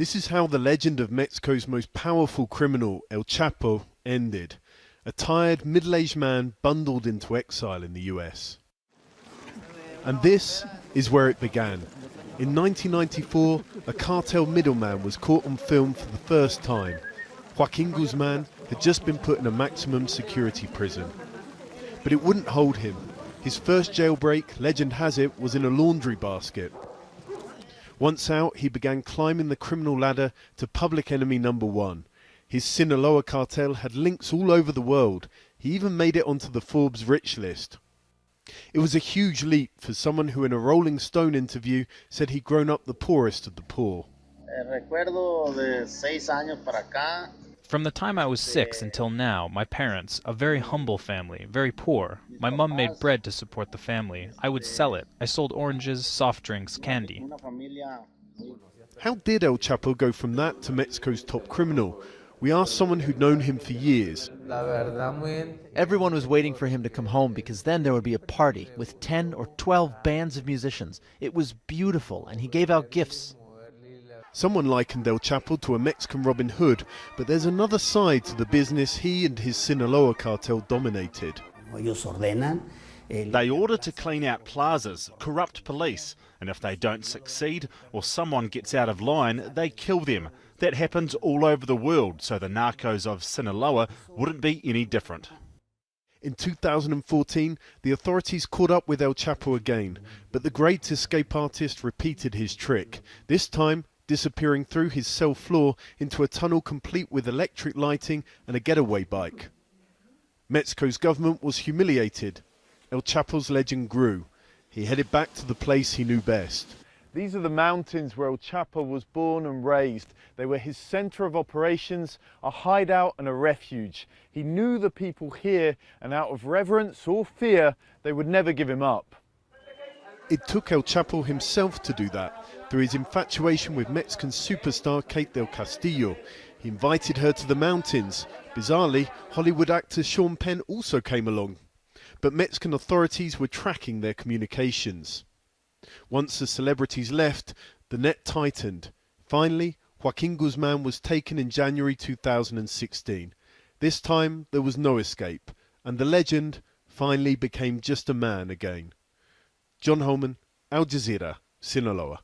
This is how the legend of Mexico's most powerful criminal, El Chapo, ended. A tired, middle-aged man bundled into exile in the US. And this is where it began. In 1994, a cartel middleman was caught on film for the first time. Joaquin Guzman had just been put in a maximum security prison. But it wouldn't hold him. His first jailbreak, legend has it, was in a laundry basket. Once out, he began climbing the criminal ladder to public enemy number one. His Sinaloa cartel had links all over the world. He even made it onto the Forbes rich list. It was a huge leap for someone who in a Rolling Stone interview said he'd grown up the poorest of the poor. From the time I was 6 until now, my parents, a very humble family, very poor. My mom made bread to support the family. I would sell it. I sold oranges, soft drinks, candy. How did El Chapo go from that to Mexico's top criminal? We asked someone who'd known him for years. Everyone was waiting for him to come home because then there would be a party with 10 or 12 bands of musicians. It was beautiful, and he gave out gifts. Someone likened El Chapo to a Mexican Robin Hood, but there's another side to the business he and his Sinaloa cartel dominated. They order to clean out plazas, corrupt police, and if they don't succeed or someone gets out of line, they kill them. That happens all over the world, so the narcos of Sinaloa wouldn't be any different. In 2014, the authorities caught up with El Chapo again, but the great escape artist repeated his trick, this time disappearing through his cell floor into a tunnel complete with electric lighting and a getaway bike. Mexico's government was humiliated. El Chapo's legend grew. He headed back to the place he knew best. These are the mountains where El Chapo was born and raised. They were his center of operations, a hideout and a refuge. He knew the people here, and out of reverence or fear, they would never give him up. It took El Chapo himself to do that, through his infatuation with Mexican superstar Kate del Castillo. He invited her to the mountains. Bizarrely, Hollywood actor Sean Penn also came along. But Mexican authorities were tracking their communications. Once the celebrities left, the net tightened. Finally, Joaquin Guzman was taken in January 2016. This time, there was no escape, and the legend finally became just a man again. John Holman, Al Jazeera, Sinaloa.